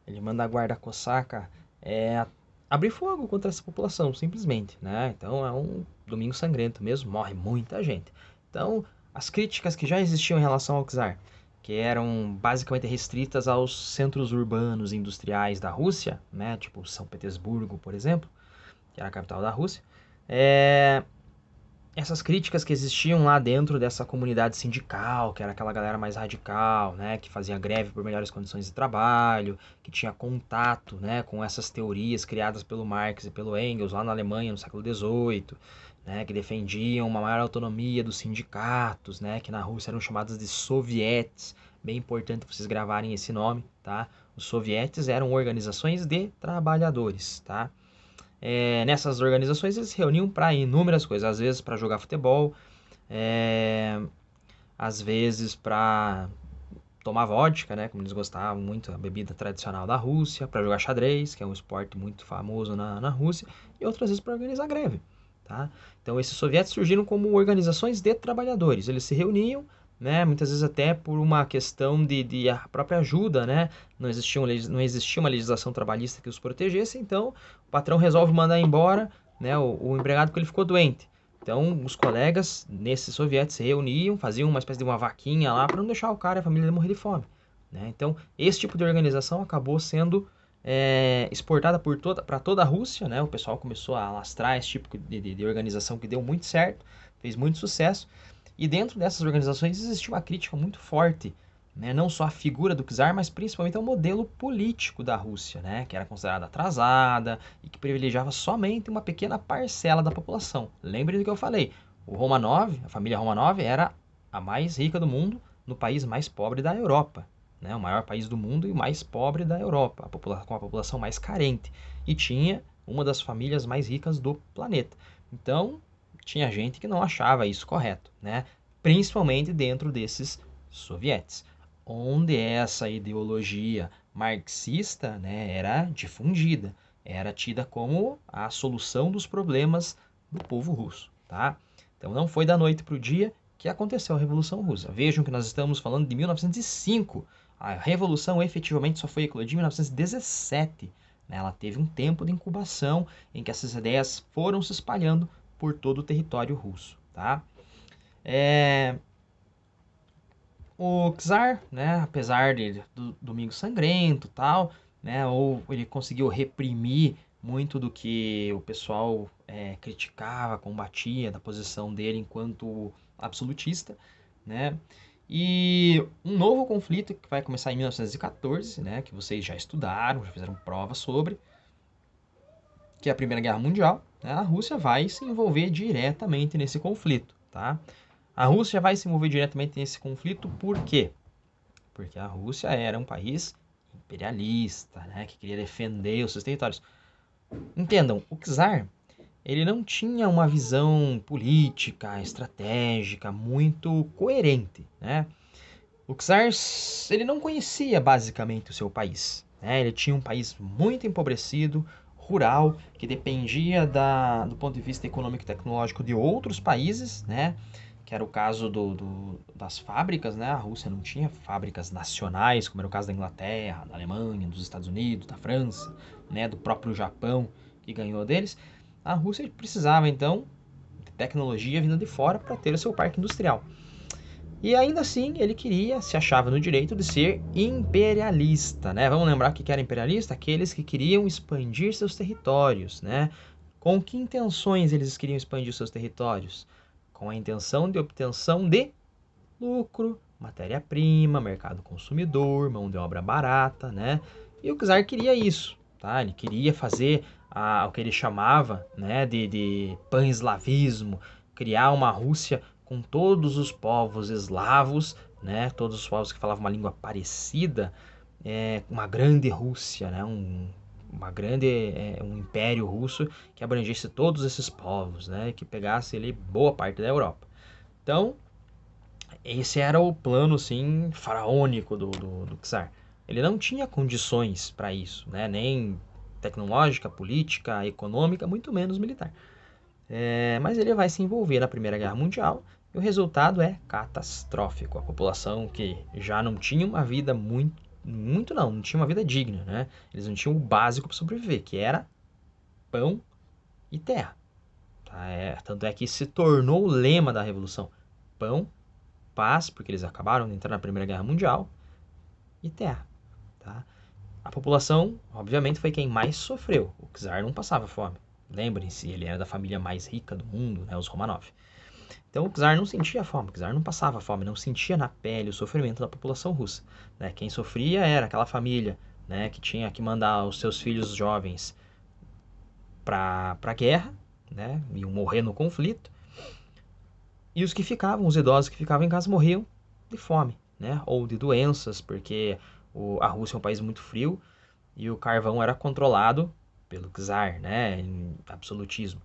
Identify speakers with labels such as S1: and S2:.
S1: Ele manda a guarda cosaca abrir fogo contra essa população, simplesmente, né? Então é um domingo sangrento mesmo, morre muita gente. Então, as críticas que já existiam em relação ao czar, que eram basicamente restritas aos centros urbanos e industriais da Rússia, né? Tipo São Petersburgo, por exemplo, que era a capital da Rússia, é, essas críticas que existiam lá dentro dessa comunidade sindical, que era aquela galera mais radical, né, que fazia greve por melhores condições de trabalho, que tinha contato, né, com essas teorias criadas pelo Marx e pelo Engels lá na Alemanha no século XVIII, né, que defendiam uma maior autonomia dos sindicatos, né, que na Rússia eram chamados de sovietes, bem importante vocês gravarem esse nome, tá? Os sovietes eram organizações de trabalhadores, tá? Nessas organizações eles se reuniam para inúmeras coisas, às vezes para jogar futebol, é, às vezes para tomar vodka, né, como eles gostavam muito, a bebida tradicional da Rússia, para jogar xadrez, que é um esporte muito famoso na Rússia, e outras vezes para organizar greve. Tá? Então esses soviéticos surgiram como organizações de trabalhadores, eles se reuniam, né, muitas vezes até por uma questão de a própria ajuda, né? Não existia uma legislação trabalhista que os protegesse, então o patrão resolve mandar embora, né, o empregado porque ele ficou doente. Então, os colegas nesses sovietes se reuniam, faziam uma espécie de uma vaquinha lá para não deixar o cara e a família morrer de fome. Né? Então, esse tipo de organização acabou sendo exportada para toda a Rússia. Né? O pessoal começou a alastrar esse tipo de organização que deu muito certo, fez muito sucesso. E dentro dessas organizações existiu uma crítica muito forte, né? Não só à figura do czar, mas principalmente ao modelo político da Rússia, né? Que era considerada atrasada e que privilegiava somente uma pequena parcela da população. Lembre do que eu falei, o Romanov, a família Romanov era a mais rica do mundo no país mais pobre da Europa. Né? O maior país do mundo e o mais pobre da Europa, com a população mais carente. E tinha uma das famílias mais ricas do planeta. Então, tinha gente que não achava isso correto, né? Principalmente dentro desses sovietes, onde essa ideologia marxista, né, era difundida, era tida como a solução dos problemas do povo russo, tá? Então não foi da noite para o dia que aconteceu a Revolução Russa. Vejam que nós estamos falando de 1905. A Revolução efetivamente só foi eclodir em 1917. Né? Ela teve um tempo de incubação em que essas ideias foram se espalhando por todo o território russo, tá? O czar, né, apesar do Domingo Sangrento, tal, né, ou ele conseguiu reprimir muito do que o pessoal criticava, combatia da posição dele enquanto absolutista, né? E um novo conflito que vai começar em 1914, né, que vocês já estudaram, já fizeram prova sobre, que é a Primeira Guerra Mundial, né, a Rússia vai se envolver diretamente nesse conflito, tá? A Rússia vai se envolver diretamente nesse conflito por quê? Porque a Rússia era um país imperialista, né, que queria defender os seus territórios. Entendam, o czar, ele não tinha uma visão política, estratégica muito coerente, né? O czar, ele não conhecia basicamente o seu país, né? Ele tinha um país muito empobrecido, rural, que dependia do ponto de vista econômico e tecnológico de outros países, né? Que era o caso das fábricas, né? A Rússia não tinha fábricas nacionais, como era o caso da Inglaterra, da Alemanha, dos Estados Unidos, da França, né? Do próprio Japão, que ganhou deles. A Rússia precisava, então, de tecnologia vinda de fora para ter o seu parque industrial. E ainda assim, ele se achava no direito de ser imperialista, né? Vamos lembrar que era imperialista? Aqueles que queriam expandir seus territórios, né? Com que intenções eles queriam expandir seus territórios? Com a intenção de obtenção de lucro, matéria-prima, mercado consumidor, mão de obra barata, né? E o czar queria isso, tá? Ele queria fazer o que ele chamava, né, de pan-eslavismo, criar uma Rússia com todos os povos eslavos, né? Todos os povos que falavam uma língua parecida, uma grande Rússia, né? Um império russo que abrangesse todos esses povos, né? Que pegasse ali boa parte da Europa. Então, esse era o plano, assim, faraônico do czar. Ele não tinha condições para isso, né? Nem tecnológica, política, econômica, muito menos militar. Mas ele vai se envolver na Primeira Guerra Mundial e o resultado é catastrófico. A população que já não tinha uma vida muito muito não tinha uma vida digna, né? Eles não tinham o básico para sobreviver, que era pão e terra. Tá? Tanto é que se tornou o lema da Revolução: pão, paz, porque eles acabaram de entrar na Primeira Guerra Mundial, e terra. Tá? A população, obviamente, foi quem mais sofreu. O czar não passava fome. Lembrem-se, ele era da família mais rica do mundo, né, os Romanov. Então o czar não sentia fome, o czar não passava fome, não sentia na pele o sofrimento da população russa. Né? Quem sofria era aquela família, né, que tinha que mandar os seus filhos jovens para a guerra, né, iam morrer no conflito, e os que ficavam, os idosos que ficavam em casa, morriam de fome, né, ou de doenças, porque a Rússia é um país muito frio e o carvão era controlado pelo czar, né, em absolutismo.